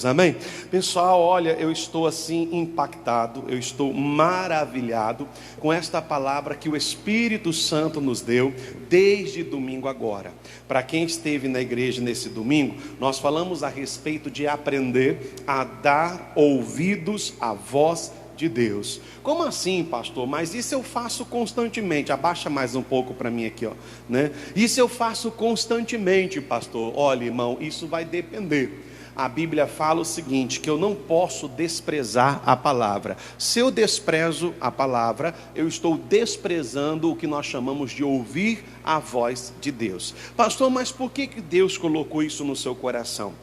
Amém? Pessoal, olha, eu estou assim impactado, eu estou maravilhado com esta palavra que o Espírito Santo nos deu desde domingo agora. Para quem esteve na igreja nesse domingo, nós falamos a respeito de aprender a dar ouvidos à voz de Deus. Como assim, pastor? Mas isso eu faço constantemente. Abaixa mais um pouco para mim aqui, ó, né? Isso eu faço constantemente, pastor. Olha, irmão, isso vai depender. A Bíblia fala o seguinte, que eu não posso desprezar a palavra. Se eu desprezo a palavra, eu estou desprezando o que nós chamamos de ouvir a voz de Deus. Pastor, mas por que Deus colocou isso no seu coração?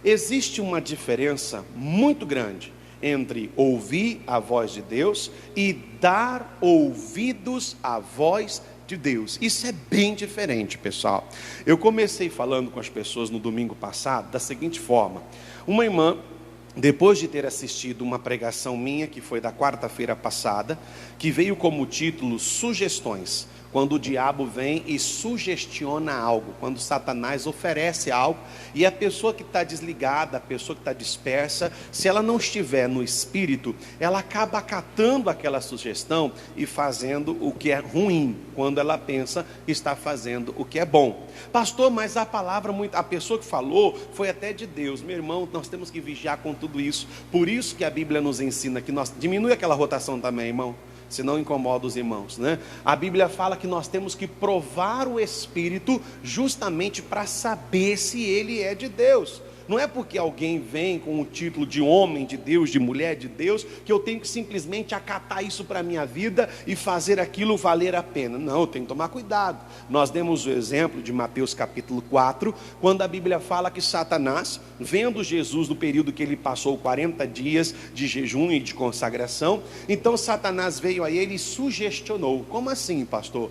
Existe uma diferença muito grande entre ouvir a voz de Deus e dar ouvidos à voz de Deus. Isso é bem diferente, pessoal. Eu comecei falando com as pessoas no domingo passado da seguinte forma: uma irmã, depois de ter assistido uma pregação minha, que foi da quarta-feira passada, que veio como título Sugestões, quando o diabo vem e sugestiona algo, quando Satanás oferece algo, e a pessoa que está desligada, a pessoa que está dispersa, se ela não estiver no espírito, ela acaba acatando aquela sugestão e fazendo o que é ruim, quando ela pensa que está fazendo o que é bom. Pastor, mas a palavra, a pessoa que falou foi até de Deus. Meu irmão, nós temos que vigiar com tudo isso. Por isso que a Bíblia nos ensina que nós... Diminui aquela rotação também, irmão, senão incomoda os irmãos, né? A Bíblia fala que nós temos que provar o Espírito justamente para saber se ele é de Deus. Não é porque alguém vem com o título de homem de Deus, de mulher de Deus, que eu tenho que simplesmente acatar isso para a minha vida e fazer aquilo valer a pena. Não, eu tenho que tomar cuidado. Nós demos o exemplo de Mateus capítulo 4, quando a Bíblia fala que Satanás, vendo Jesus no período que ele passou 40 dias de jejum e de consagração, então Satanás veio a ele e sugestionou. Como assim, pastor?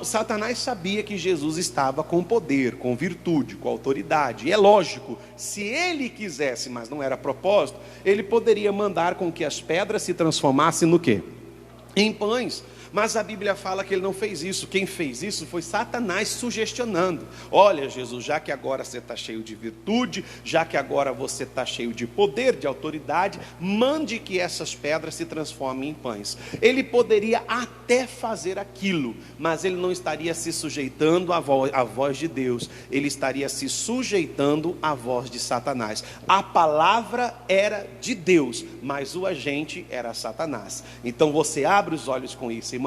Satanás sabia que Jesus estava com poder, com virtude, com autoridade. E é lógico, se ele quisesse, mas não era propósito, ele poderia mandar com que as pedras se transformassem no quê? Em pães. Mas a Bíblia fala que ele não fez isso. Quem fez isso foi Satanás sugestionando. Olha, Jesus, já que agora você está cheio de virtude, já que agora você está cheio de poder, de autoridade, mande que essas pedras se transformem em pães. Ele poderia até fazer aquilo, mas ele não estaria se sujeitando à voz de Deus. Ele estaria se sujeitando à voz de Satanás. A palavra era de Deus, mas o agente era Satanás. Então você abre os olhos com isso, irmão.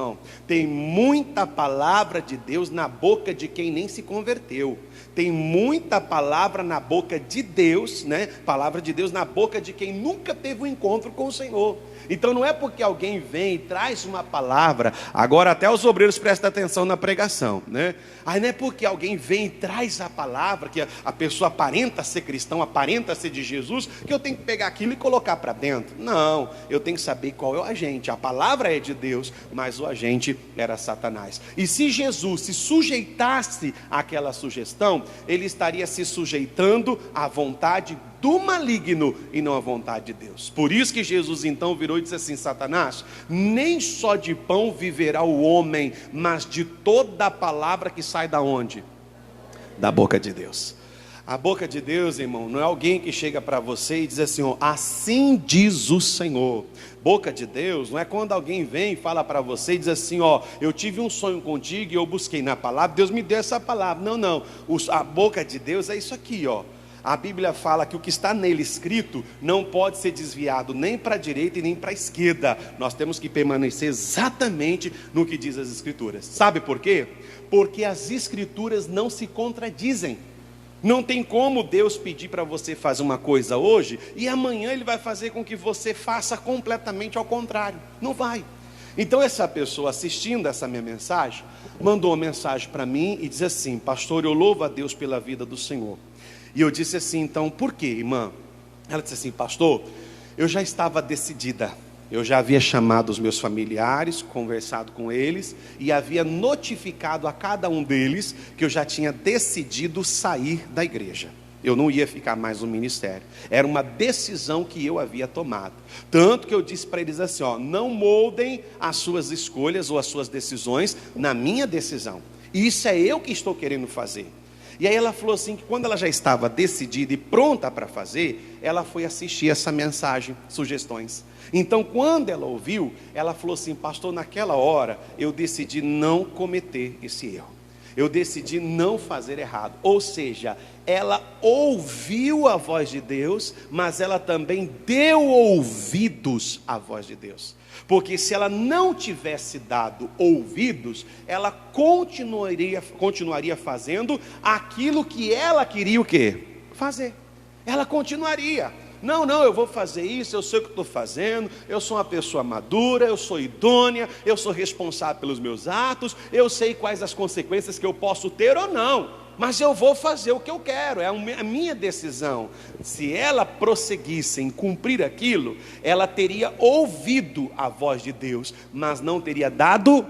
Tem muita palavra de Deus na boca de quem nem se converteu. Tem muita palavra na boca de Deus, né? Palavra de Deus na boca de quem nunca teve um encontro com o Senhor. Então não é porque alguém vem e traz uma palavra, agora até os obreiros prestam atenção na pregação, né? Aí não é porque alguém vem e traz a palavra, que a pessoa aparenta ser cristão, aparenta ser de Jesus, que eu tenho que pegar aquilo e colocar para dentro. Não, eu tenho que saber qual é o agente. A palavra é de Deus, mas o agente era Satanás. E se Jesus se sujeitasse àquela sugestão, ele estaria se sujeitando à vontade do maligno e não à vontade de Deus. Por isso que Jesus então virou e disse assim: Satanás, nem só de pão viverá o homem, mas de toda a palavra que sai da onde? Da boca de Deus. A boca de Deus, irmão, não é alguém que chega para você e diz assim, ó, assim diz o Senhor. Boca de Deus não é quando alguém vem e fala para você e diz assim, ó, eu tive um sonho contigo e eu busquei na palavra, Deus me deu essa palavra. Não, não, a boca de Deus é isso aqui, ó. A Bíblia fala que o que está nele escrito não pode ser desviado nem para a direita e nem para a esquerda. Nós temos que permanecer exatamente no que diz as Escrituras. Sabe por quê? Porque as Escrituras não se contradizem. Não tem como Deus pedir para você fazer uma coisa hoje e amanhã Ele vai fazer com que você faça completamente ao contrário. Não vai. Então essa pessoa assistindo essa minha mensagem, mandou uma mensagem para mim e diz assim, pastor, eu louvo a Deus pela vida do Senhor. E eu disse assim, então, por quê, irmã? Ela disse assim, pastor, eu já estava decidida. Eu já havia chamado os meus familiares, conversado com eles e havia notificado a cada um deles que eu já tinha decidido sair da igreja. Eu não ia ficar mais no ministério. Era uma decisão que eu havia tomado. Tanto que eu disse para eles assim, ó, não moldem as suas escolhas ou as suas decisões na minha decisão. Isso é eu que estou querendo fazer. E aí ela falou assim, que quando ela já estava decidida e pronta para fazer, ela foi assistir essa mensagem, sugestões. Então quando ela ouviu, ela falou assim: pastor, naquela hora eu decidi não cometer esse erro, eu decidi não fazer errado. Ou seja, ela ouviu a voz de Deus, mas ela também deu ouvidos à voz de Deus. Porque se ela não tivesse dado ouvidos, ela continuaria fazendo aquilo que ela queria o quê? Fazer. Ela continuaria. Não, eu vou fazer isso, eu sei o que estou fazendo, eu sou uma pessoa madura, eu sou idônea, eu sou responsável pelos meus atos, eu sei quais as consequências que eu posso ter ou não, mas eu vou fazer o que eu quero, é a minha decisão. Se ela prosseguisse em cumprir aquilo, ela teria ouvido a voz de Deus, mas não teria dado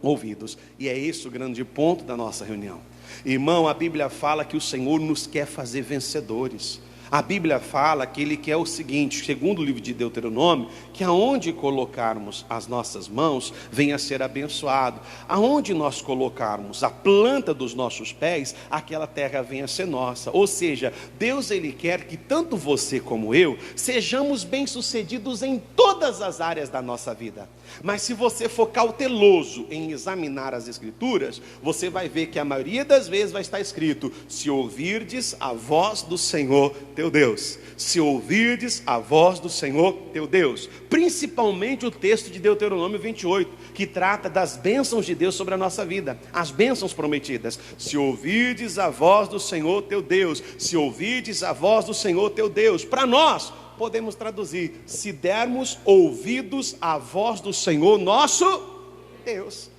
ouvidos. E é esse o grande ponto da nossa reunião. Irmão, a Bíblia fala que o Senhor nos quer fazer vencedores. A Bíblia fala que Ele quer o seguinte, segundo o livro de Deuteronômio, que aonde colocarmos as nossas mãos, venha a ser abençoado. Aonde nós colocarmos a planta dos nossos pés, aquela terra venha a ser nossa. Ou seja, Deus Ele quer que tanto você como eu, sejamos bem-sucedidos em todas as áreas da nossa vida. Mas se você for cauteloso em examinar as Escrituras, você vai ver que a maioria das vezes vai estar escrito: se ouvirdes a voz do Senhor teu Deus, se ouvirdes a voz do Senhor teu Deus. Principalmente o texto de Deuteronômio 28, que trata das bênçãos de Deus sobre a nossa vida, as bênçãos prometidas. Se ouvirdes a voz do Senhor teu Deus, se ouvirdes a voz do Senhor teu Deus. Para nós, podemos traduzir: se dermos ouvidos à voz do Senhor nosso Deus.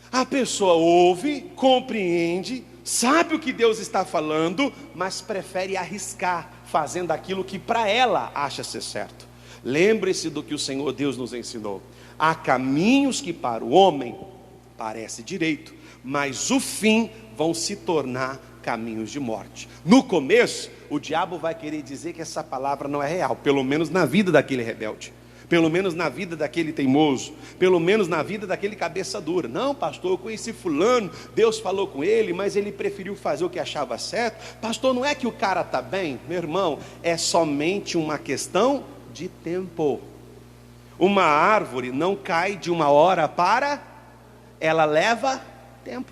A pessoa ouve, compreende, sabe o que Deus está falando, mas prefere arriscar, fazendo aquilo que para ela acha ser certo. Lembre-se do que o Senhor Deus nos ensinou: há caminhos que para o homem parece direito, mas o fim vão se tornar caminhos de morte. No começo, o diabo vai querer dizer que essa palavra não é real, pelo menos na vida daquele rebelde, pelo menos na vida daquele teimoso, pelo menos na vida daquele cabeça dura. Não, pastor, eu conheci fulano, Deus falou com ele, mas ele preferiu fazer o que achava certo. Pastor, não é que o cara está bem? Meu irmão, é somente uma questão de tempo. Uma árvore não cai de uma hora para, ela leva tempo.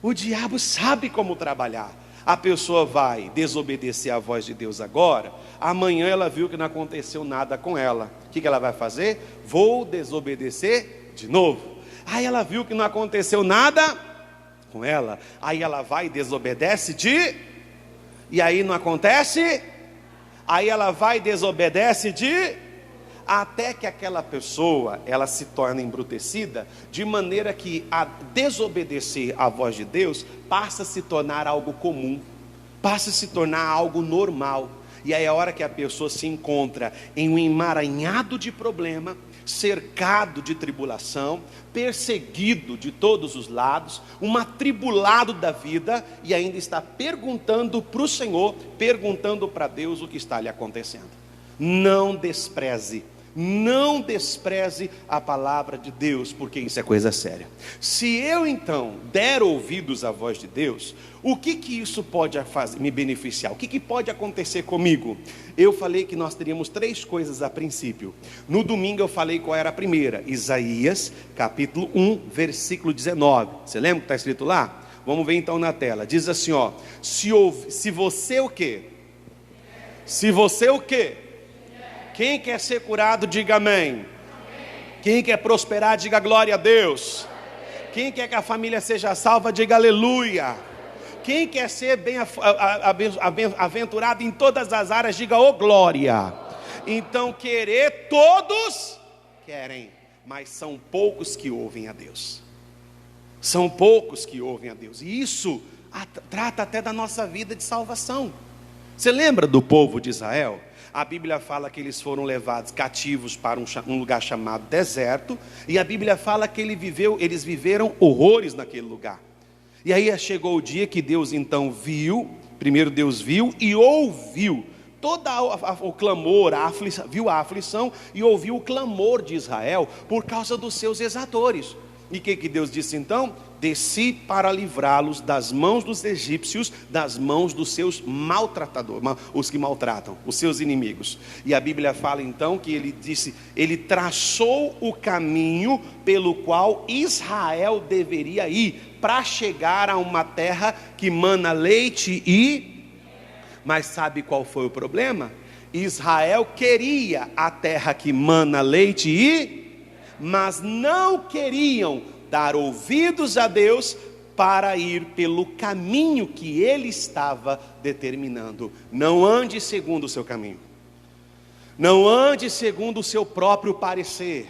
O diabo sabe como trabalhar. A pessoa vai desobedecer a voz de Deus agora, amanhã ela viu que não aconteceu nada com ela. O que ela vai fazer? Vou desobedecer de novo. Aí ela viu que não aconteceu nada com ela, aí ela vai e desobedece e aí não acontece, aí ela vai e desobedece até que aquela pessoa, ela se torna embrutecida, de maneira que a desobedecer à voz de Deus passa a se tornar algo comum, passa a se tornar algo normal. E aí é a hora que a pessoa se encontra em um emaranhado de problema, cercado de tribulação, perseguido de todos os lados, um atribulado da vida, e ainda está perguntando para o Senhor, perguntando para Deus o que está lhe acontecendo. Não despreze a palavra de Deus, porque isso é coisa séria. Se eu então der ouvidos à voz de Deus, o que isso pode me beneficiar? O que pode acontecer comigo? Eu falei que nós teríamos 3 coisas a princípio. No domingo eu falei qual era a primeira: Isaías capítulo 1, versículo 19. Você lembra o que está escrito lá? Vamos ver então na tela. Diz assim, ó: se você o quê? Se você o quê? Quem quer ser curado, diga amém. Quem quer prosperar, diga glória a Deus. Quem quer que a família seja salva, diga aleluia. Quem quer ser aventurado em todas as áreas, diga ô glória. Então querer, todos querem, mas são poucos que ouvem a Deus. São poucos que ouvem a Deus. E isso trata até da nossa vida de salvação. Você lembra do povo de Israel? A Bíblia fala que eles foram levados cativos para um lugar chamado deserto, e a Bíblia fala que eles viveram horrores naquele lugar. E aí chegou o dia que Deus então primeiro Deus viu e ouviu todo o clamor, viu a aflição e ouviu o clamor de Israel por causa dos seus exatores. E o que Deus disse então? desci para livrá-los das mãos dos egípcios, das mãos dos seus maltratadores, os que maltratam, os seus inimigos. E a Bíblia fala então que ele disse, ele traçou o caminho pelo qual Israel deveria ir, para chegar a uma terra que mana leite e... Mas sabe qual foi o problema? Israel queria a terra que mana leite e... Mas não queriam dar ouvidos a Deus para ir pelo caminho que Ele estava determinando. Não ande segundo o seu caminho. Não ande segundo o seu próprio parecer.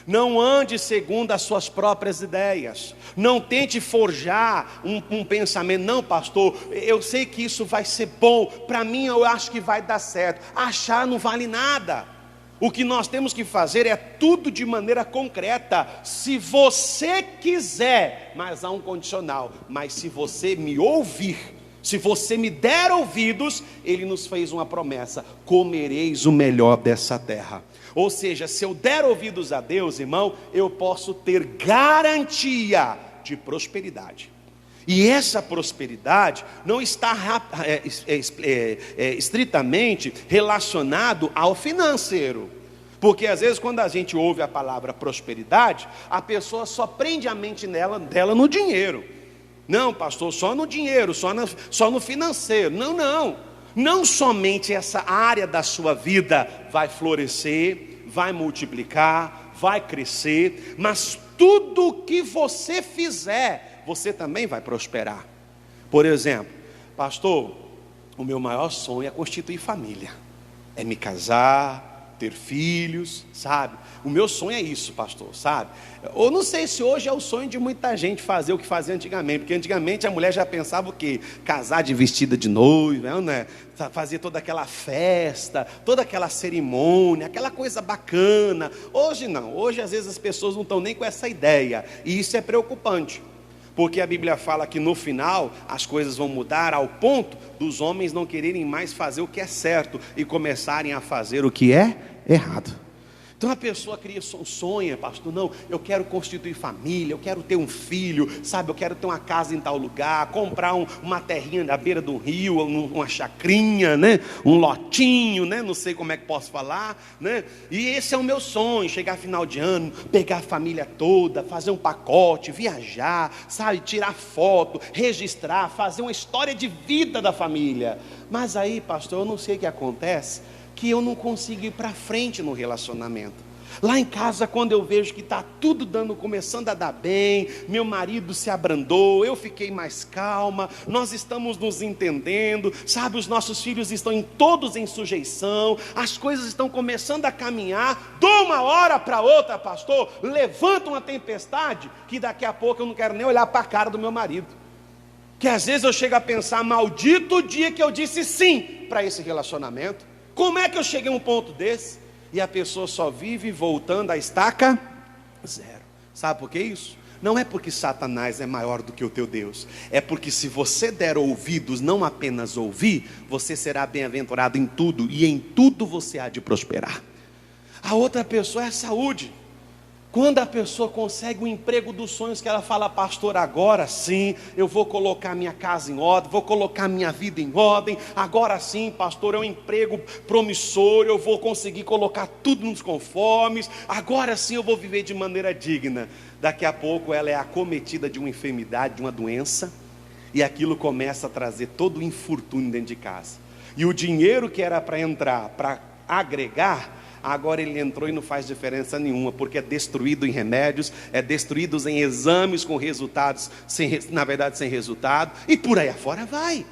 Não ande segundo as suas próprias ideias. Não tente forjar um pensamento. Não, pastor, eu sei que isso vai ser bom. Para mim eu acho que vai dar certo. Achar não vale nada. O que nós temos que fazer é tudo de maneira concreta. Se você quiser, mas há um condicional. Mas se você me ouvir, se você me der ouvidos, Ele nos fez uma promessa: comereis o melhor dessa terra. Ou seja, se eu der ouvidos a Deus, irmão, eu posso ter garantia de prosperidade. E essa prosperidade não está estritamente relacionado ao financeiro. Porque às vezes quando a gente ouve a palavra prosperidade, a pessoa só prende a mente dela no dinheiro. Não, pastor, só no dinheiro, só no financeiro. Não. Não somente essa área da sua vida vai florescer, vai multiplicar, vai crescer, mas tudo o que você fizer, você também vai prosperar. Por exemplo, pastor, o meu maior sonho é constituir família, é me casar, ter filhos, sabe? O meu sonho é isso, pastor, sabe? Eu não sei se hoje é o sonho de muita gente fazer o que fazia antigamente, porque antigamente a mulher já pensava o quê? Casar de vestida de noiva, né? Fazer toda aquela festa, toda aquela cerimônia, aquela coisa bacana. Hoje não, hoje às vezes as pessoas não estão nem com essa ideia, e isso é preocupante. Porque a Bíblia fala que no final as coisas vão mudar ao ponto dos homens não quererem mais fazer o que é certo e começarem a fazer o que é errado. Então a pessoa sonha, pastor, não, eu quero constituir família, eu quero ter um filho, sabe, eu quero ter uma casa em tal lugar, comprar uma terrinha na beira do rio, uma chacrinha, né, um lotinho, né, não sei como é que posso falar, né, e esse é o meu sonho, chegar final de ano, pegar a família toda, fazer um pacote, viajar, sabe, tirar foto, registrar, fazer uma história de vida da família. Mas aí, pastor, eu não sei o que acontece, que eu não consigo ir para frente no relacionamento. Lá em casa, quando eu vejo que está tudo começando a dar bem, meu marido se abrandou, eu fiquei mais calma, nós estamos nos entendendo, sabe, os nossos filhos estão todos em sujeição, as coisas estão começando a caminhar, de uma hora para outra, pastor, levanta uma tempestade, que daqui a pouco eu não quero nem olhar para a cara do meu marido. Que às vezes eu chego a pensar, maldito o dia que eu disse sim para esse relacionamento. Como é que eu cheguei a um ponto desse? E a pessoa só vive voltando à estaca zero. Sabe por que isso? Não é porque Satanás é maior do que o teu Deus. É porque se você der ouvidos, não apenas ouvir, você será bem-aventurado em tudo. E em tudo você há de prosperar. A outra pessoa é a saúde. Quando a pessoa consegue o emprego dos sonhos, que ela fala, pastor, agora sim, eu vou colocar minha casa em ordem, vou colocar minha vida em ordem, agora sim, pastor, é um emprego promissor, eu vou conseguir colocar tudo nos conformes, agora sim eu vou viver de maneira digna. Daqui a pouco ela é acometida de uma enfermidade, de uma doença, e aquilo começa a trazer todo o infortúnio dentro de casa. E o dinheiro que era para entrar, para agregar, agora ele entrou e não faz diferença nenhuma, porque é destruído em remédios, é destruído em exames com resultados, sem resultado, e por aí afora vai.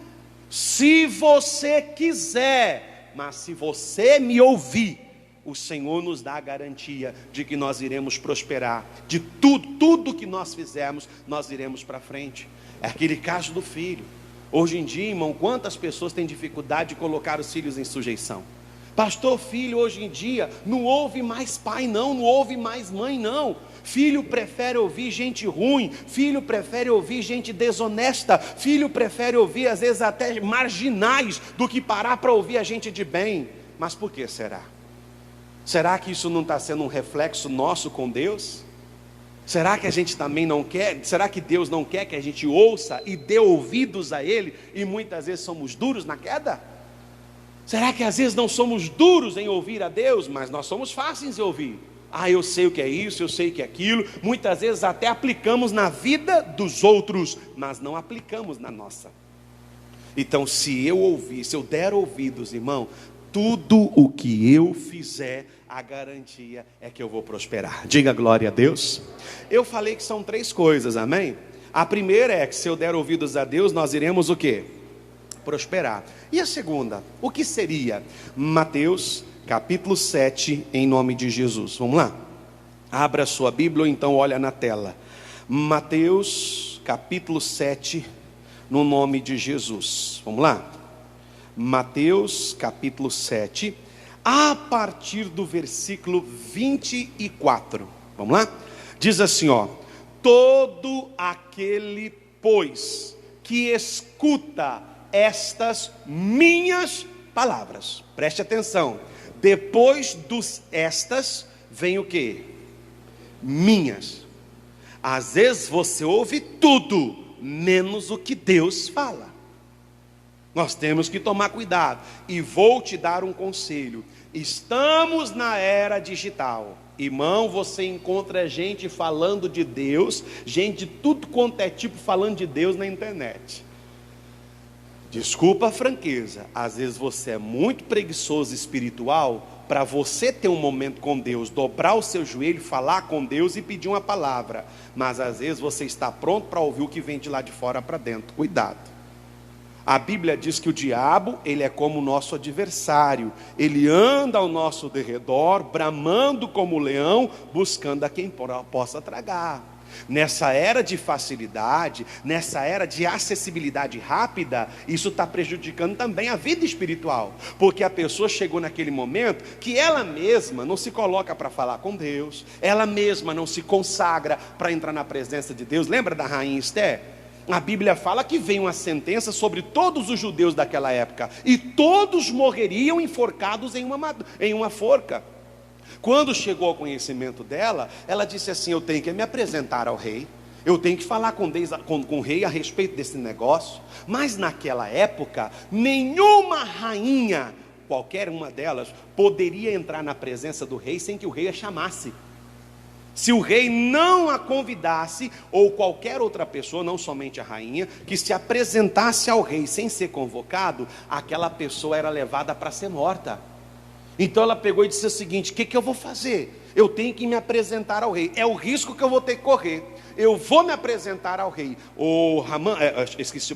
Se você quiser, mas se você me ouvir, o Senhor nos dá a garantia de que nós iremos prosperar, de tudo que nós fizermos, nós iremos para frente. É aquele caso do filho. Hoje em dia, irmão, quantas pessoas têm dificuldade de colocar os filhos em sujeição? Pastor, filho hoje em dia não ouve mais pai não ouve mais mãe não. Filho prefere ouvir gente ruim, filho prefere ouvir gente desonesta, filho prefere ouvir às vezes até marginais do que parar para ouvir a gente de bem. Mas por que será? Será que isso não está sendo um reflexo nosso com Deus? Será que a gente também não quer? Será que Deus não quer que a gente ouça e dê ouvidos a Ele? E muitas vezes somos duros na queda? Será que às vezes não somos duros em ouvir a Deus, mas nós somos fáceis de ouvir? Eu sei o que é isso, eu sei o que é aquilo. Muitas vezes até aplicamos na vida dos outros, mas não aplicamos na nossa. Então, se eu ouvir, se eu der ouvidos, irmão, tudo o que eu fizer, a garantia é que eu vou prosperar. Diga glória a Deus. Eu falei que são 3 coisas, amém? A primeira é que se eu der ouvidos a Deus, nós iremos o quê? Prosperar. E a segunda, o que seria? Mateus capítulo 7, em nome de Jesus. Vamos lá? Abra a sua Bíblia ou então olha na tela. Mateus capítulo 7, no nome de Jesus. Vamos lá? Mateus capítulo 7, a partir do versículo 24. Vamos lá? Diz assim, todo aquele, pois, que escuta estas minhas palavras, preste atenção, depois dos estas, vem o que? Minhas. Às vezes você ouve tudo, menos o que Deus fala. Nós temos que tomar cuidado. E vou te dar um conselho. Estamos na era digital. Irmão, você encontra gente falando de Deus, gente de tudo quanto é tipo falando de Deus na internet. Desculpa a franqueza, às vezes você é muito preguiçoso espiritual para você ter um momento com Deus, dobrar o seu joelho, falar com Deus e pedir uma palavra. Mas às vezes você está pronto para ouvir o que vem de lá de fora para dentro. Cuidado. A Bíblia diz que o diabo, ele é como o nosso adversário. Ele anda ao nosso derredor, bramando como leão, buscando a quem possa tragar. Nessa era de facilidade, nessa era de acessibilidade rápida, isso está prejudicando também a vida espiritual. Porque a pessoa chegou naquele momento que ela mesma não se coloca para falar com Deus, ela mesma não se consagra para entrar na presença de Deus. Lembra da rainha Esther? A Bíblia fala que veio uma sentença sobre todos os judeus daquela época, e todos morreriam enforcados em uma forca. Quando chegou ao conhecimento dela, ela disse assim: eu tenho que me apresentar ao rei, eu tenho que falar com o rei a respeito desse negócio. Mas naquela época, nenhuma rainha, qualquer uma delas, poderia entrar na presença do rei sem que o rei a chamasse. Se o rei não a convidasse, ou qualquer outra pessoa, não somente a rainha, que se apresentasse ao rei sem ser convocado, aquela pessoa era levada para ser morta. Então ela pegou e disse o seguinte: o que eu vou fazer? Eu tenho que me apresentar ao rei, é o risco que eu vou ter que correr. Eu vou me apresentar ao rei.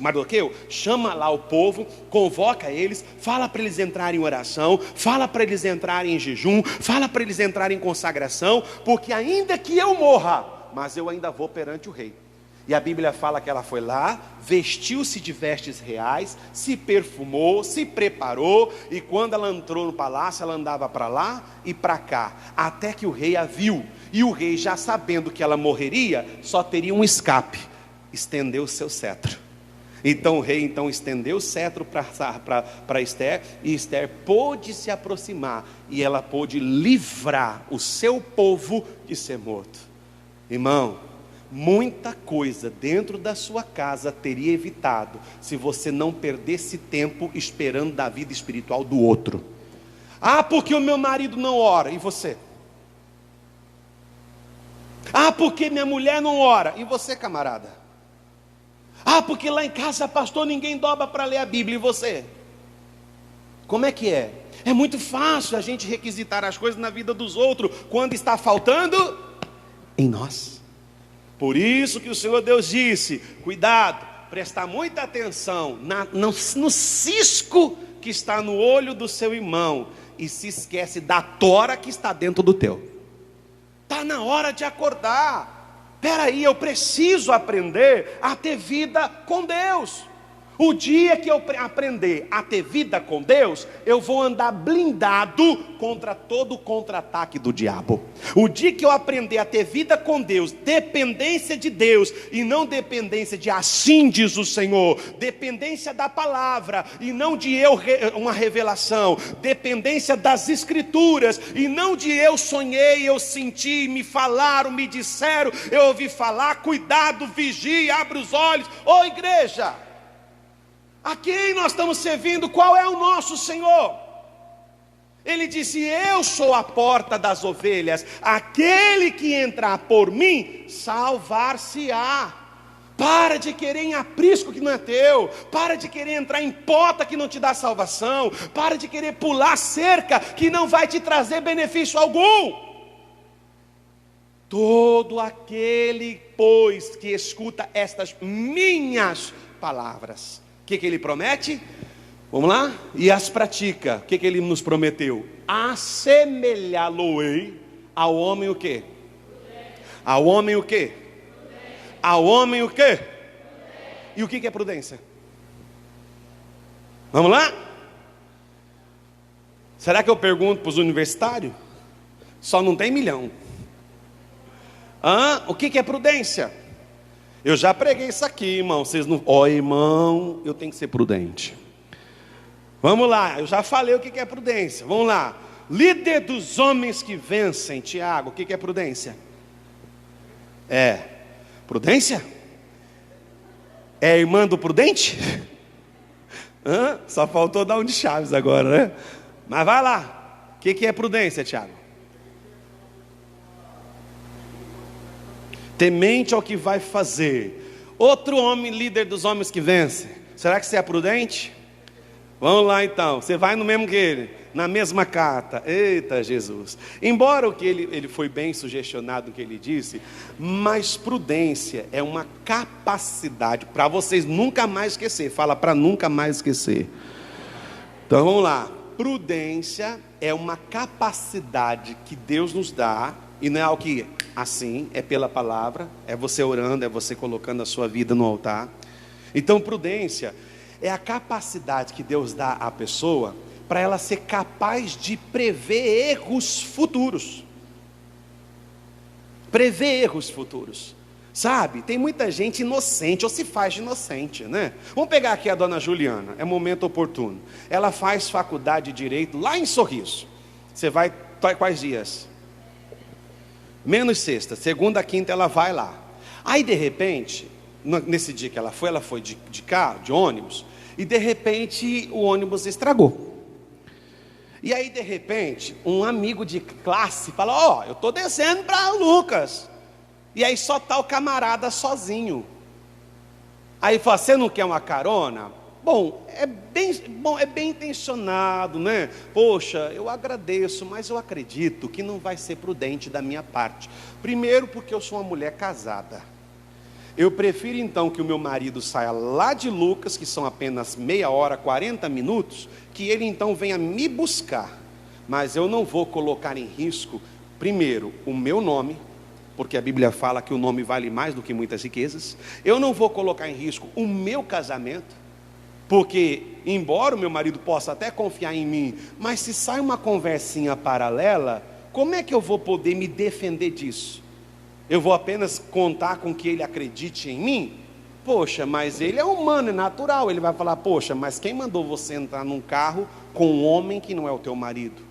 Mardoqueu, chama lá o povo, convoca eles, fala para eles entrarem em oração, fala para eles entrarem em jejum, fala para eles entrarem em consagração, porque ainda que eu morra, mas eu ainda vou perante o rei. E a Bíblia fala que ela foi lá, vestiu-se de vestes reais, se perfumou, se preparou, e quando ela entrou no palácio, ela andava para lá e para cá, até que o rei a viu. E o rei, já sabendo que ela morreria, só teria um escape: estendeu o seu cetro. Então o rei estendeu o cetro para Esther, e Esther pôde se aproximar, e ela pôde livrar o seu povo de ser morto. Irmão, muita coisa dentro da sua casa teria evitado se você não perdesse tempo esperando da vida espiritual do outro. Porque o meu marido não ora, e você? Porque minha mulher não ora, e você, camarada? Porque lá em casa, pastor, ninguém dobra para ler a Bíblia, e você? Como é que é? É muito fácil a gente requisitar as coisas na vida dos outros, quando está faltando em nós. Por isso que o Senhor Deus disse: cuidado, prestar muita atenção no cisco que está no olho do seu irmão, e se esquece da tora que está dentro do teu. Está na hora de acordar. Espera aí, eu preciso aprender a ter vida com Deus. O dia que eu aprender a ter vida com Deus, eu vou andar blindado contra todo o contra-ataque do diabo. O dia que eu aprender a ter vida com Deus, dependência de Deus e não dependência de assim diz o Senhor, dependência da palavra e não de uma revelação, dependência das escrituras e não de eu sonhei, eu senti, me falaram, me disseram, eu ouvi falar. Cuidado, vigie, abre os olhos. Ô igreja, a quem nós estamos servindo? Qual é o nosso Senhor? Ele disse: eu sou a porta das ovelhas, aquele que entrar por mim, salvar-se-á. Para de querer em aprisco que não é teu, para de querer entrar em porta que não te dá salvação, para de querer pular cerca que não vai te trazer benefício algum. Todo aquele, pois, que escuta estas minhas palavras, o que ele promete? Vamos lá? E as pratica. O que ele nos prometeu? Assemelhá-lo-ei ao homem o quê? Ao homem o quê? Ao homem o quê? E o que é prudência? Vamos lá? Será que eu pergunto para os universitários? Só não tem milhão. O que é prudência? Eu já preguei isso aqui, irmão. Vocês não... irmão, eu tenho que ser prudente. Vamos lá, eu já falei o que é prudência. Vamos lá. Líder dos homens que vencem, Tiago, o que é prudência? Prudência? É irmã do prudente? Só faltou dar um de Chaves agora, né? Mas vai lá. O que é prudência, Tiago? Temente ao que vai fazer. Outro homem, líder dos homens que vence. Será que você é prudente? Vamos lá então. Você vai no mesmo que ele, na mesma carta. Eita Jesus. Embora o que ele foi bem sugestionado no que ele disse, mas prudência é uma capacidade para vocês nunca mais esquecer. Fala para nunca mais esquecer. Então vamos lá. Prudência é uma capacidade que Deus nos dá, e não é algo que assim, é pela palavra, é você orando, é você colocando a sua vida no altar. Então prudência é a capacidade que Deus dá à pessoa para ela ser capaz de prever erros futuros. Prever erros futuros. Sabe, tem muita gente inocente, ou se faz de inocente, né? Vamos pegar aqui a dona Juliana, é momento oportuno. Ela faz faculdade de Direito lá em Sorriso. Você vai, quais dias? Menos sexta, segunda, quinta ela vai lá. Aí de repente, nesse dia que ela foi de carro, de ônibus, e de repente o ônibus estragou. E aí de repente, um amigo de classe fala: eu estou descendo para Lucas. E aí só está o camarada sozinho. Aí fala: você não quer uma carona? Bom, é bem intencionado, né? Poxa, eu agradeço, mas eu acredito que não vai ser prudente da minha parte. Primeiro porque eu sou uma mulher casada. Eu prefiro então que o meu marido saia lá de Lucas, que são apenas meia hora, 40 minutos, que ele então venha me buscar. Mas eu não vou colocar em risco, primeiro, o meu nome, porque a Bíblia fala que o nome vale mais do que muitas riquezas. Eu não vou colocar em risco o meu casamento, porque embora o meu marido possa até confiar em mim, mas se sai uma conversinha paralela, como é que eu vou poder me defender disso? Eu vou apenas contar com que ele acredite em mim? Poxa, mas ele é humano, é natural. Ele vai falar: poxa, mas quem mandou você entrar num carro com um homem que não é o teu marido?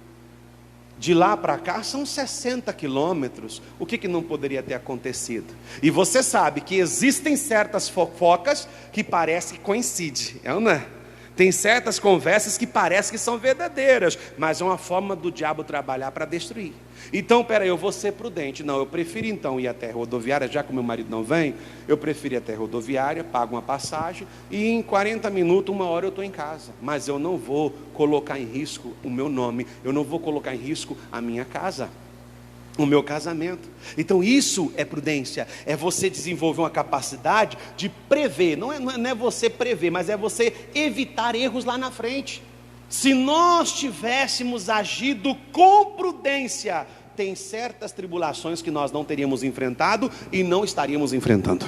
De lá para cá são 60 quilômetros. O que não poderia ter acontecido? E você sabe que existem certas fofocas que parece que coincidem, não é? Tem certas conversas que parecem que são verdadeiras, mas é uma forma do diabo trabalhar para destruir. Então, peraí, eu vou ser prudente. Não, eu prefiro então ir até a rodoviária, já que o meu marido não vem, eu prefiro ir até a rodoviária, pago uma passagem, e em 40 minutos, 1 hora eu estou em casa. Mas eu não vou colocar em risco o meu nome, eu não vou colocar em risco a minha casa, o meu casamento. Então isso é prudência, é você desenvolver uma capacidade de prever, não é você prever, mas é você evitar erros lá na frente. Se nós tivéssemos agido com prudência, tem certas tribulações que nós não teríamos enfrentado e não estaríamos enfrentando.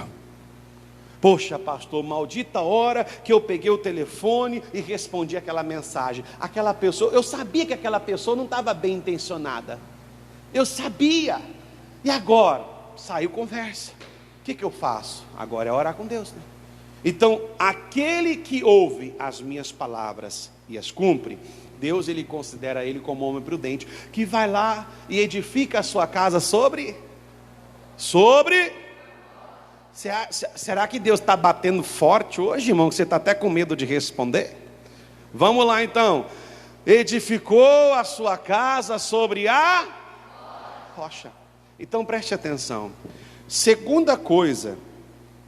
Poxa, pastor, maldita hora que eu peguei o telefone e respondi aquela mensagem. Aquela pessoa, eu sabia que aquela pessoa não estava bem intencionada. Eu sabia. E agora? Saiu conversa. O que eu faço? Agora é orar com Deus, né? Então, aquele que ouve as minhas palavras e as cumpre, Deus, ele considera ele como homem prudente, que vai lá e edifica a sua casa sobre... Será que Deus está batendo forte hoje, irmão? Que você está até com medo de responder? Vamos lá então. Edificou a sua casa sobre a rocha. Então preste atenção. Segunda coisa,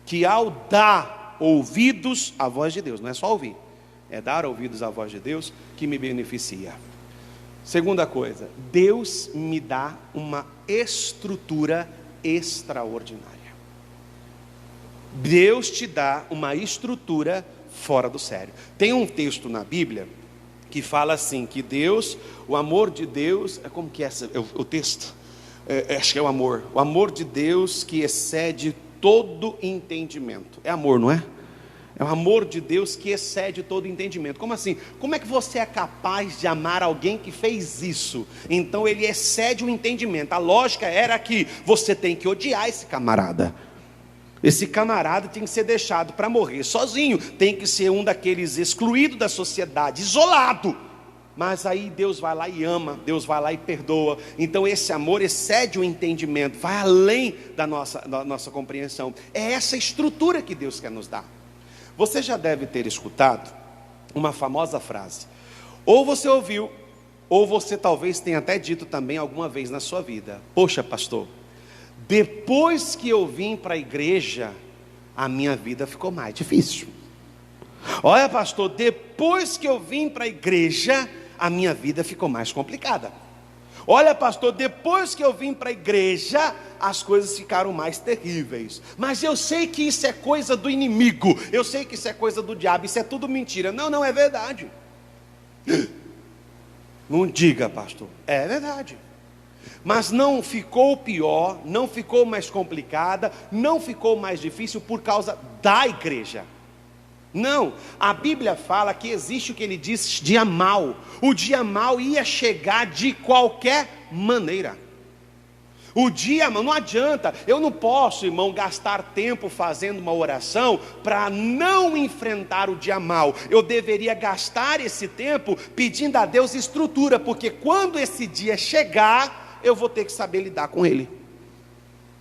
que ao dar ouvidos à voz de Deus, não é só ouvir, é dar ouvidos à voz de Deus que me beneficia. Segunda coisa, Deus me dá uma estrutura extraordinária. Deus te dá uma estrutura fora do sério. Tem um texto na Bíblia que fala assim, que Deus, o amor de Deus, como que é o texto? Acho que é o amor de Deus que excede todo entendimento. É amor, não é? É o amor de Deus que excede todo entendimento. Como assim? Como é que você é capaz de amar alguém que fez isso? Então ele excede o entendimento. A lógica era que você tem que odiar esse camarada. Esse camarada tem que ser deixado para morrer sozinho, tem que ser um daqueles excluídos da sociedade, isolado. Mas aí Deus vai lá e ama, Deus vai lá e perdoa. Então esse amor excede o entendimento, vai além da nossa compreensão. É essa estrutura que Deus quer nos dar. Você já deve ter escutado uma famosa frase, ou você ouviu, ou você talvez tenha até dito também alguma vez na sua vida: poxa, pastor, depois que eu vim para a igreja, a minha vida ficou mais difícil. Olha, pastor, depois que eu vim para a igreja, a minha vida ficou mais complicada. Olha, pastor, depois que eu vim para a igreja, as coisas ficaram mais terríveis. Mas eu sei que isso é coisa do inimigo, eu sei que isso é coisa do diabo, isso é tudo mentira. Não é verdade. Não diga, pastor, é verdade. Mas não ficou pior, não ficou mais complicada, não ficou mais difícil por causa da igreja. Não, a Bíblia fala que existe o que ele diz dia mau. O dia mau ia chegar de qualquer maneira. O dia mau, não adianta, eu não posso, irmão, gastar tempo fazendo uma oração para não enfrentar o dia mau. Eu deveria gastar esse tempo pedindo a Deus estrutura, porque quando esse dia chegar, eu vou ter que saber lidar com ele.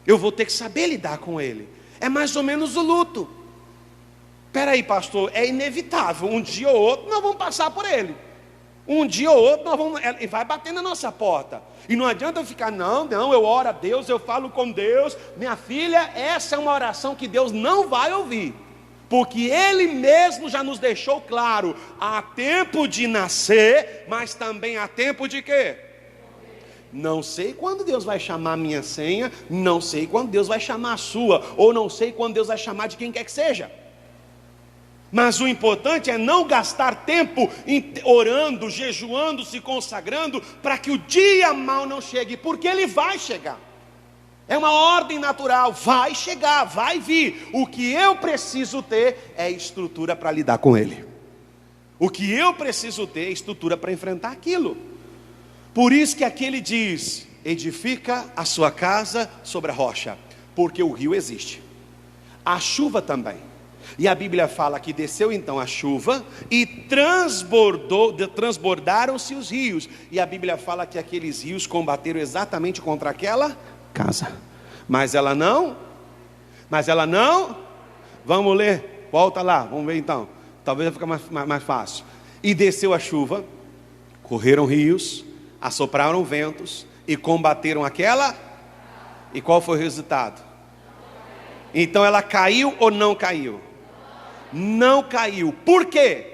Eu vou ter que saber lidar com ele. É mais ou menos o luto. Peraí, pastor, é inevitável, um dia ou outro nós vamos passar por ele. Um dia ou outro ele vai bater na nossa porta. E não adianta eu ficar, não, eu oro a Deus, eu falo com Deus. Minha filha, essa é uma oração que Deus não vai ouvir. Porque Ele mesmo já nos deixou claro, há tempo de nascer, mas também há tempo de quê? Não sei quando Deus vai chamar a minha senha, não sei quando Deus vai chamar a sua, ou não sei quando Deus vai chamar de quem quer que seja. Mas o importante é não gastar tempo orando, jejuando, se consagrando, para que o dia mau não chegue, porque ele vai chegar. É uma ordem natural, vai chegar, vai vir. O que eu preciso ter é estrutura para lidar com ele. O que eu preciso ter é estrutura para enfrentar aquilo. Por isso que aqui ele diz: edifica a sua casa sobre a rocha, porque o rio existe, a chuva também. E a Bíblia fala que desceu então a chuva e transbordaram-se os rios. E a Bíblia fala que aqueles rios combateram exatamente contra aquela casa. Mas ela não, vamos ler, volta lá, vamos ver então. Talvez vai ficar mais fácil. E desceu a chuva, correram rios, assopraram ventos e combateram aquela. E qual foi o resultado? Então ela caiu ou não caiu? Não caiu. Por quê?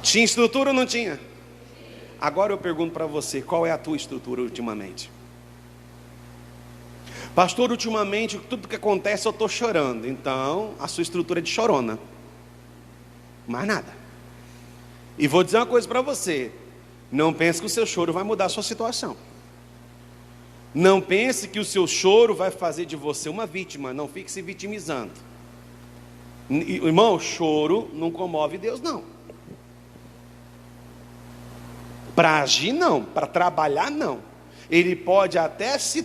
Tinha estrutura ou não tinha? Agora eu pergunto para você, qual é a tua estrutura ultimamente? Pastor, ultimamente tudo que acontece eu estou chorando. Então a sua estrutura é de chorona. Mais nada. E vou dizer uma coisa para você: não pense que o seu choro vai mudar a sua situação. Não pense que o seu choro vai fazer de você uma vítima. Não fique se vitimizando. Irmão, choro não comove Deus, não. Para agir, não. Para trabalhar, não. Ele pode até se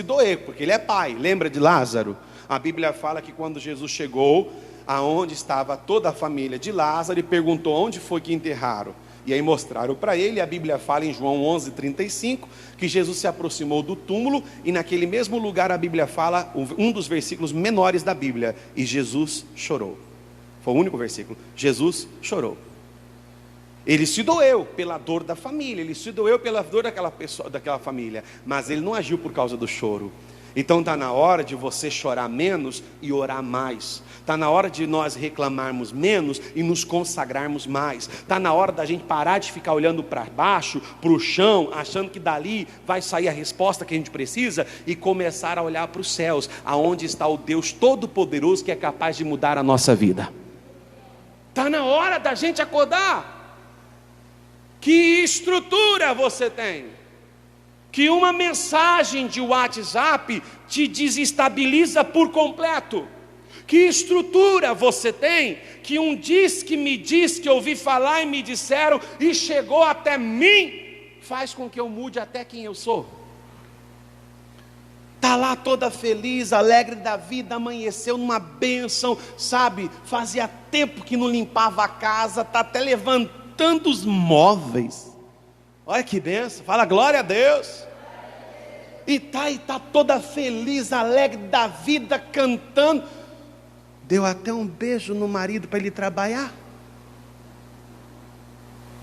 doer, porque ele é pai. Lembra de Lázaro? A Bíblia fala que quando Jesus chegou aonde estava toda a família de Lázaro, ele perguntou onde foi que enterraram. E aí mostraram para ele. A Bíblia fala em João 11:35 que Jesus se aproximou do túmulo, e naquele mesmo lugar a Bíblia fala, um dos versículos menores da Bíblia, e Jesus chorou. Foi o único versículo. Jesus chorou. Ele se doeu pela dor da família, ele se doeu pela dor daquela pessoa, daquela família, mas ele não agiu por causa do choro. Então está na hora de você chorar menos e orar mais. Está na hora de nós reclamarmos menos e nos consagrarmos mais. Está na hora da gente parar de ficar olhando para baixo, para o chão, achando que dali vai sair a resposta que a gente precisa, e começar a olhar para os céus, aonde está o Deus Todo-Poderoso que é capaz de mudar a nossa vida. Está na hora da gente acordar. Que estrutura você tem? Que uma mensagem de WhatsApp te desestabiliza por completo. Que estrutura você tem? Que um diz que me diz, que ouvi falar e me disseram e chegou até mim, faz com que eu mude até quem eu sou. Está lá toda feliz, alegre da vida, amanheceu numa bênção, sabe? Fazia tempo que não limpava a casa, está até levantando os móveis. Olha que bênção, fala glória a Deus. E tá toda feliz, alegre da vida, cantando. Deu até um beijo no marido para ele trabalhar.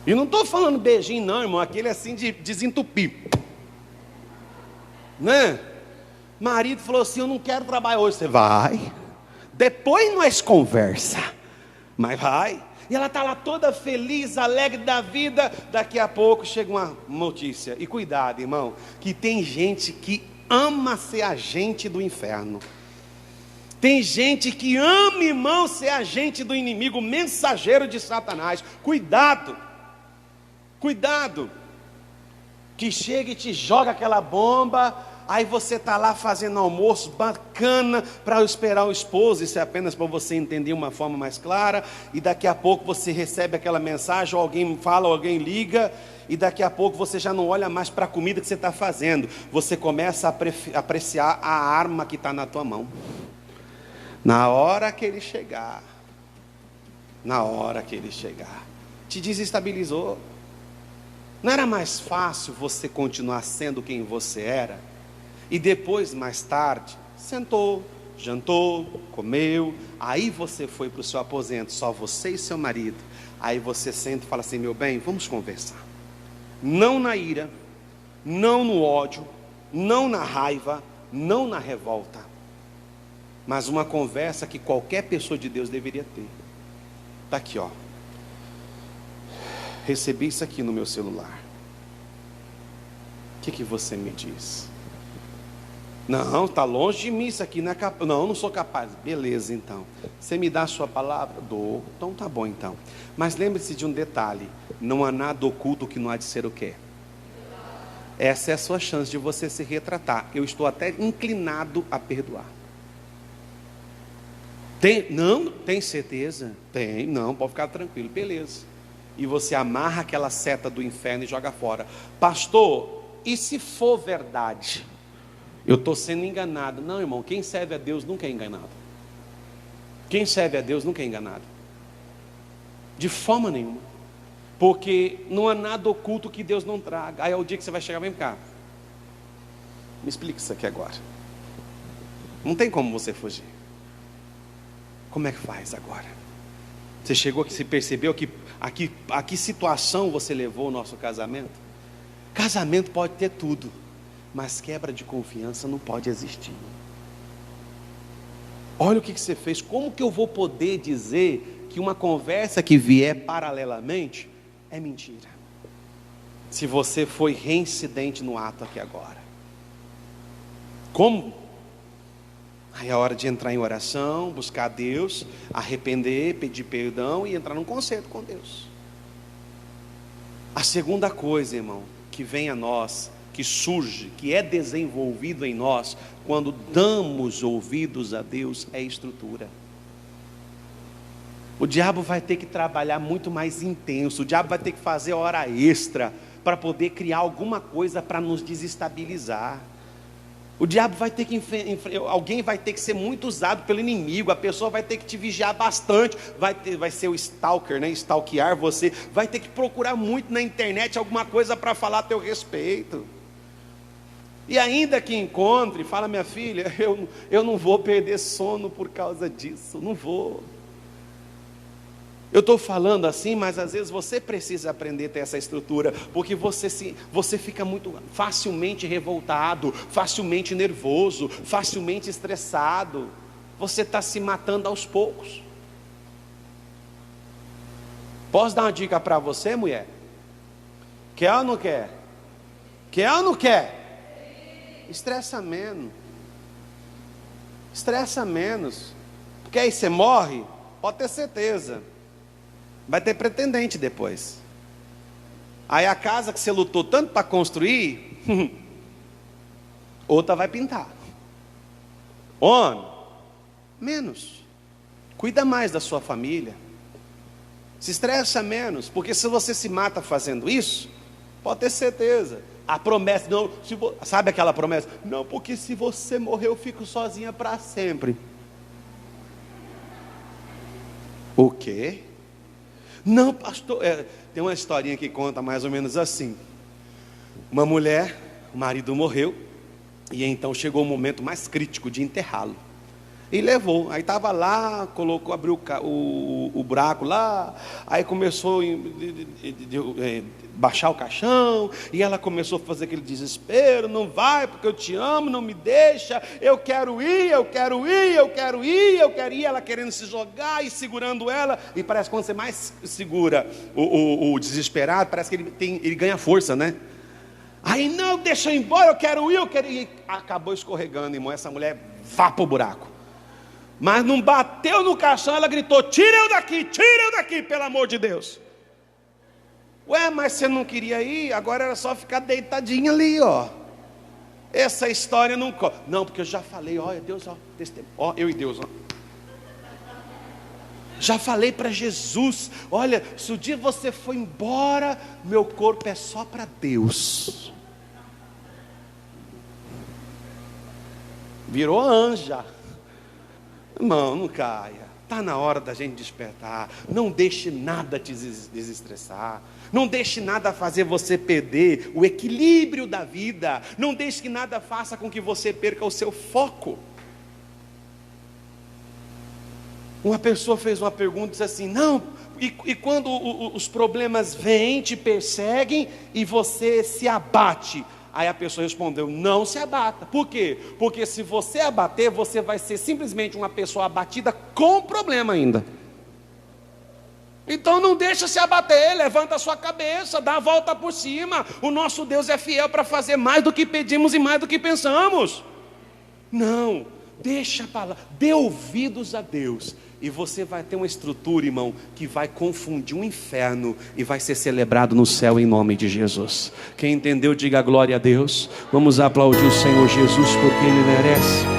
E não estou falando beijinho não, irmão, aquele assim de desentupir, né? Marido falou assim: eu não quero trabalhar hoje. Você vai, depois nós conversa, mas vai. E ela está lá toda feliz, alegre da vida. Daqui a pouco chega uma notícia. E cuidado, irmão, que tem gente que ama ser agente do inferno. Tem gente que ama, irmão, ser agente do inimigo, mensageiro de Satanás. Cuidado, cuidado. Que chega e te joga aquela bomba. Aí você está lá fazendo almoço bacana para esperar o esposo. Isso é apenas para você entender uma forma mais clara. E daqui a pouco você recebe aquela mensagem, ou alguém fala, ou alguém liga, e daqui a pouco você já não olha mais para a comida que você está fazendo. Você começa a apreciar a arma que está na tua mão. Na hora que ele chegar, te desestabilizou. Não era mais fácil você continuar sendo quem você era? E depois, mais tarde, sentou, jantou, comeu. Aí você foi para o seu aposento, só você e seu marido. Aí você senta e fala assim: meu bem, vamos conversar. Não na ira, não no ódio, não na raiva, não na revolta, mas uma conversa que qualquer pessoa de Deus deveria ter. Está aqui, ó. Recebi isso aqui no meu celular. O que você me diz? Não, está longe de mim isso aqui, não é capaz. Não sou capaz. Beleza, então. Você me dá a sua palavra? Dou. Então tá bom, então. Mas lembre-se de um detalhe: não há nada oculto que não há de ser o quê? Essa é a sua chance de você se retratar. Eu estou até inclinado a perdoar. Não, tem certeza? Tem, não, pode ficar tranquilo, beleza. E você amarra aquela seta do inferno e joga fora. Pastor, e se for verdade? Eu estou sendo enganado. Não, irmão, quem serve a Deus nunca é enganado. Quem serve a Deus nunca é enganado. De forma nenhuma. Porque não há nada oculto que Deus não traga. Aí é o dia que você vai chegar, vem cá. Me explica isso aqui agora. Não tem como você fugir. Como é que faz agora? Você chegou aqui, se percebeu que a que situação você levou o nosso casamento? Casamento pode ter tudo, mas quebra de confiança não pode existir. Olha o que você fez. Como que eu vou poder dizer que uma conversa que vier paralelamente é mentira, se você foi reincidente no ato aqui agora? Como? Aí é a hora de entrar em oração, buscar Deus, arrepender, pedir perdão e entrar num concerto com Deus. A segunda coisa, irmão, que vem a nós que surge, que é desenvolvido em nós, quando damos ouvidos a Deus, é estrutura. O diabo vai ter que trabalhar muito mais intenso, o diabo vai ter que fazer hora extra, para poder criar alguma coisa para nos desestabilizar. O diabo vai ter que alguém vai ter que ser muito usado pelo inimigo, a pessoa vai ter que te vigiar bastante, vai ser o stalker, né? Stalkear você, vai ter que procurar muito na internet alguma coisa para falar a teu respeito. E ainda que encontre, fala: minha filha, eu não vou perder sono por causa disso, não vou. Eu estou falando assim, mas às vezes você precisa aprender a ter essa estrutura, porque você fica muito facilmente revoltado, facilmente nervoso, facilmente estressado. Você está se matando aos poucos. Posso dar uma dica para você, mulher? Quer ou não quer? Quer ou não quer? Estressa menos. Estressa menos. Porque aí você morre, pode ter certeza. Vai ter pretendente depois. Aí a casa que você lutou tanto para construir, outra vai pintar. Homem, menos. Cuida mais da sua família. Se estressa menos, porque se você se mata fazendo isso, pode ter certeza. A promessa, não, sabe aquela promessa? Não, porque se você morrer eu fico sozinha para sempre. O quê? Não, pastor, tem uma historinha que conta mais ou menos assim. Uma mulher, o marido morreu, e então chegou o momento mais crítico de enterrá-lo. E levou, aí estava lá, abriu o buraco lá, aí começou a baixar o caixão, e ela começou a fazer aquele desespero: não vai, porque eu te amo, não me deixa, eu quero ir, eu quero ir, eu quero ir, eu quero ir, ela querendo se jogar e segurando ela, e parece que quando você mais segura o desesperado, parece que ele ganha força, né? Aí: não, deixa eu ir embora, eu quero ir, e acabou escorregando, irmão, essa mulher vá para o buraco. Mas não bateu no caixão, ela gritou: tira eu daqui, pelo amor de Deus. Ué, mas você não queria ir? Agora era só ficar deitadinha ali, ó. Essa história não... Não, porque eu já falei, olha Deus, ó, eu e Deus, ó. Já falei para Jesus: olha, se o dia você for embora, meu corpo é só para Deus. Virou anja. Irmão, não caia. Está na hora da gente despertar. Não deixe nada te desestressar. Não deixe nada fazer você perder o equilíbrio da vida. Não deixe que nada faça com que você perca o seu foco. Uma pessoa fez uma pergunta, disse assim: não, e quando os problemas vêm, te perseguem e você se abate? Aí a pessoa respondeu: não se abata. Por quê? Porque se você abater, você vai ser simplesmente uma pessoa abatida com problema ainda. Então não deixa se abater, levanta a sua cabeça, dá a volta por cima. O nosso Deus é fiel para fazer mais do que pedimos e mais do que pensamos. Não, deixa para lá, dê ouvidos a Deus. E você vai ter uma estrutura, irmão, que vai confundir um inferno e vai ser celebrado no céu em nome de Jesus. Quem entendeu, diga glória a Deus. Vamos aplaudir o Senhor Jesus porque Ele merece.